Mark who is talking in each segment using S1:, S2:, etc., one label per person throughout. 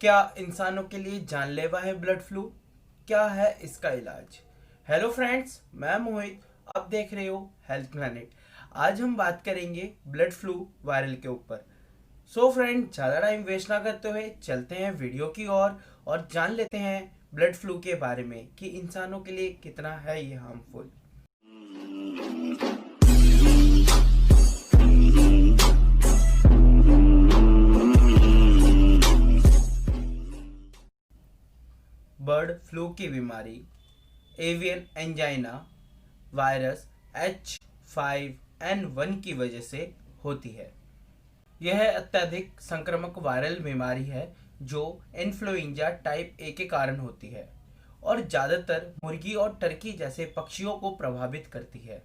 S1: क्या इंसानों के लिए जानलेवा है ब्लड फ्लू? क्या है इसका इलाज? हेलो फ्रेंड्स, मैं मोहित। आप देख रहे हो हेल्थ प्लैनेट। आज हम बात करेंगे ब्लड फ्लू वायरल के ऊपर। सो फ्रेंड, ज़्यादा टाइम वेस्ट ना करते हुए चलते हैं वीडियो की ओर और जान लेते हैं ब्लड फ्लू के बारे में कि इंसानों के लिए कितना है ये हार्मफुल। बर्ड फ्लू की बीमारी एवियन एंजाइना वायरस H5N1 की वजह से होती है। यह अत्यधिक संक्रामक वायरल बीमारी है जो इन्फ्लुएंजा टाइप ए के कारण होती है और ज़्यादातर मुर्गी और टर्की जैसे पक्षियों को प्रभावित करती है।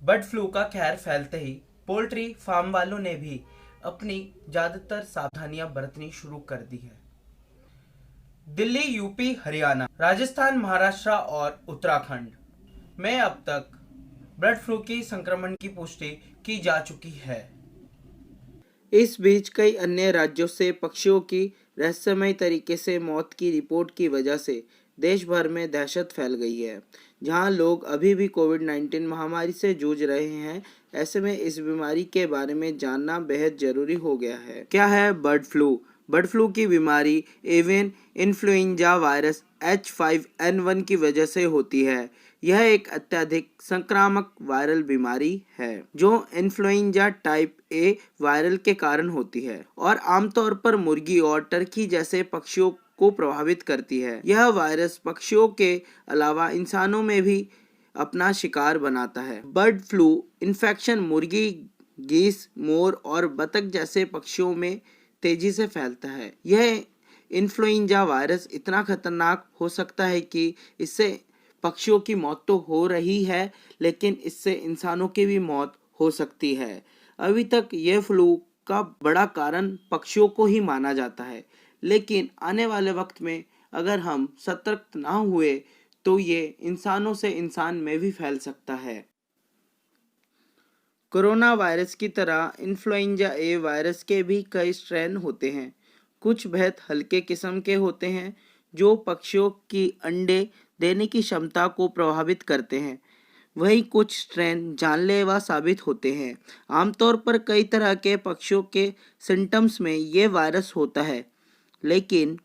S1: बर्ड फ्लू का खैर फैलते ही पोल्ट्री फार्म वालों ने भी अपनी ज़्यादातर सावधानियां बरतनी शुरू कर दी है। दिल्ली, यूपी, हरियाणा, राजस्थान, महाराष्ट्र और उत्तराखंड में अब तक बर्ड फ्लू की संक्रमण की पुष्टि की जा चुकी है।
S2: इस बीच कई अन्य राज्यों से पक्षियों की रहस्यमय तरीके से मौत की रिपोर्ट की वजह से देश भर में दहशत फैल गई है। जहां लोग अभी भी कोविड-19 महामारी से जूझ रहे हैं, ऐसे में इस बीमारी के बारे में जानना बेहद जरूरी हो गया है। क्या है बर्ड फ्लू? बर्ड फ्लू की बीमारी एवियन इन्फ्लुएंजा वायरस H5N1 की वजह से होती है। यह एक अत्यधिक संक्रामक वायरल बीमारी है जो इन्फ्लुएंजा टाइप ए वायरल के कारण होती है और आमतौर पर मुर्गी और टर्की जैसे पक्षियों को प्रभावित करती है। यह वायरस पक्षियों के अलावा इंसानों में भी अपना शिकार बनाता है। बर्ड फ्लू इन्फेक्शन मुर्गी, गीस, मोर और बतख जैसे पक्षियों में तेजी से फैलता है। यह इन्फ्लुएंजा वायरस इतना खतरनाक हो सकता है कि इससे पक्षियों की मौत तो हो रही है, लेकिन इससे इंसानों की भी मौत हो सकती है। अभी तक यह फ्लू का बड़ा कारण पक्षियों को ही माना जाता है, लेकिन आने वाले वक्त में अगर हम सतर्क ना हुए तो ये इंसानों से इंसान में भी फैल सकता है। कोरोना वायरस की तरह इन्फ्लुएंजा ए वायरस के भी कई स्ट्रेन होते हैं। कुछ बेहद हल्के किस्म के होते हैं जो पक्षियों की अंडे देने की क्षमता को प्रभावित करते हैं। वहीं कुछ स्ट्रेन जानलेवा साबित होते हैं। आमतौर पर कई तरह के पक्षियों के सिम्टम्स में ये वायरस होता है, लेकिन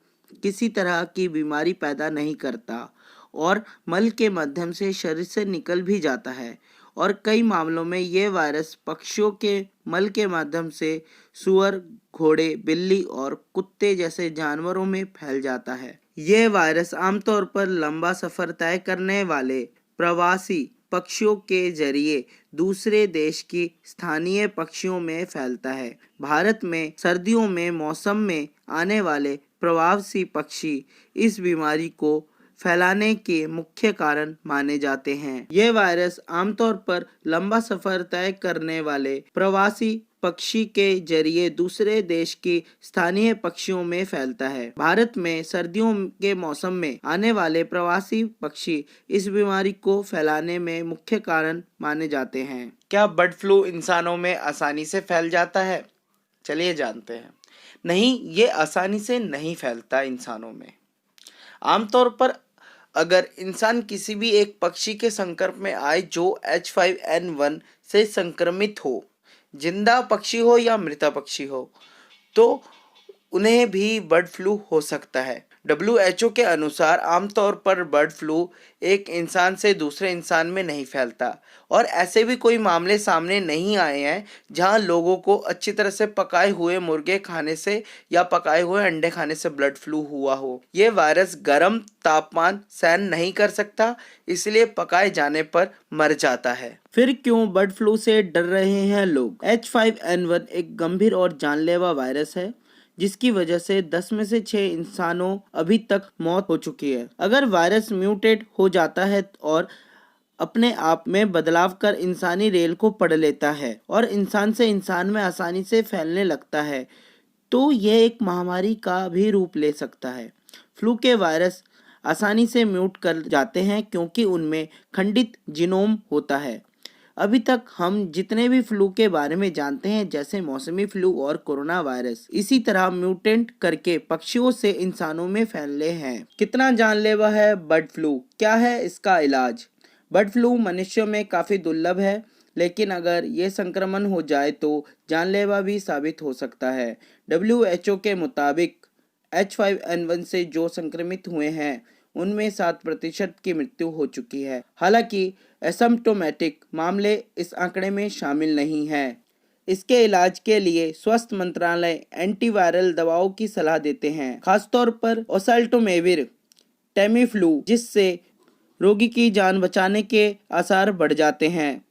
S2: किसी तरह की बीमारी पैदा नहीं करता और मल के माध्यम से शरीर से निकल भी जाता है और कई मामलों में ये वायरस पक्षियों के मल के माध्यम से सुअर, घोड़े, बिल्ली और कुत्ते जैसे जानवरों में फैल जाता है। ये वायरस आमतौर पर लंबा सफर तय करने वाले प्रवासी पक्षियों के जरिए दूसरे देश की स्थानीय पक्षियों में फैलता है। भारत में सर्दियों में मौसम में आने वाले प्रवासी पक्षी इस बीमारी को फैलाने के मुख्य कारण माने जाते हैं। ये वायरस आमतौर पर लंबा सफर तय करने वाले प्रवासी पक्षी के जरिए दूसरे देश की स्थानीय पक्षियों में फैलता है। भारत में सर्दियों के मौसम में आने वाले प्रवासी पक्षी इस बीमारी को फैलाने में मुख्य कारण माने जाते हैं।
S1: क्या बर्ड फ्लू इंसानों में आसानी से फैल जाता है? चलिए जानते हैं। नहीं, ये आसानी से नहीं फैलता इंसानों में। आमतौर पर अगर इंसान किसी भी एक पक्षी के संपर्क में आए जो H5N1 से संक्रमित हो, जिंदा पक्षी हो या मृत पक्षी हो, तो उन्हें भी बर्ड फ्लू हो सकता है। WHO के अनुसार आमतौर पर बर्ड फ्लू एक इंसान से दूसरे इंसान में नहीं फैलता और ऐसे भी कोई मामले सामने नहीं आए हैं जहां लोगों को अच्छी तरह से पकाए हुए मुर्गे खाने से या पकाए हुए अंडे खाने से ब्लड फ्लू हुआ हो। ये वायरस गर्म तापमान सहन नहीं कर सकता, इसलिए पकाए जाने पर मर जाता है।
S2: फिर क्यों बर्ड फ्लू से डर रहे हैं लोग? H5N1 एक गंभीर और जानलेवा वायरस है जिसकी वजह से 10 में से 6 इंसानों अभी तक मौत हो चुकी है। अगर वायरस म्यूटेट हो जाता है और अपने आप में बदलाव कर इंसानी रेल को पढ़ लेता है और इंसान से इंसान में आसानी से फैलने लगता है, तो यह एक महामारी का भी रूप ले सकता है। फ्लू के वायरस आसानी से म्यूट कर जाते हैं क्योंकि उनमें खंडित जीनोम होता है। अभी तक हम जितने भी फ्लू के बारे में जानते हैं, जैसे मौसमी फ्लू और कोरोना वायरस, इसी तरह म्यूटेंट करके पक्षियों से इंसानों में फैले हैं। कितना जानलेवा है बर्ड फ्लू? क्या है इसका इलाज? बर्ड फ्लू मनुष्यों में काफ़ी दुर्लभ है, लेकिन अगर ये संक्रमण हो जाए तो जानलेवा भी साबित हो सकता है। WHO के मुताबिक H5N1 से जो संक्रमित हुए हैं उनमें 7% की मृत्यु हो चुकी है। हालांकि एसिम्प्टोमेटिक मामले इस आंकड़े में शामिल नहीं हैं। इसके इलाज के लिए स्वास्थ्य मंत्रालय एंटीवायरल दवाओं की सलाह देते हैं, खासतौर पर ओसेल्टामिविर, टेमीफ्लू, जिससे रोगी की जान बचाने के आसार बढ़ जाते हैं।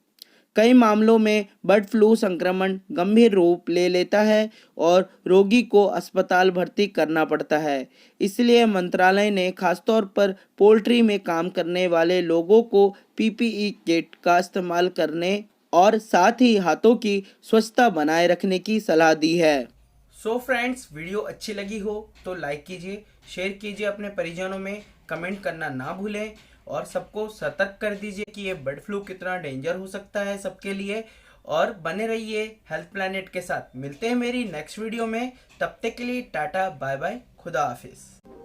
S2: कई मामलों में बर्ड फ्लू संक्रमण गंभीर रूप ले लेता है और रोगी को अस्पताल भर्ती करना पड़ता है। इसलिए मंत्रालय ने खासतौर पर पोल्ट्री में काम करने वाले लोगों को PPE किट का इस्तेमाल करने और साथ ही हाथों की स्वच्छता बनाए रखने की सलाह दी है। सो फ्रेंड्स, वीडियो अच्छी लगी हो तो लाइक कीजिए, शेयर कीजिए अपने परिजनों में, कमेंट करना ना भूलें और सबको सतर्क कर दीजिए कि ये बर्ड फ्लू कितना डेंजर हो सकता है सबके लिए। और बने रहिए हेल्थ प्लैनेट के साथ। मिलते हैं मेरी नेक्स्ट वीडियो में, तब तक के लिए टाटा बाय बाय, खुदा हाफिज।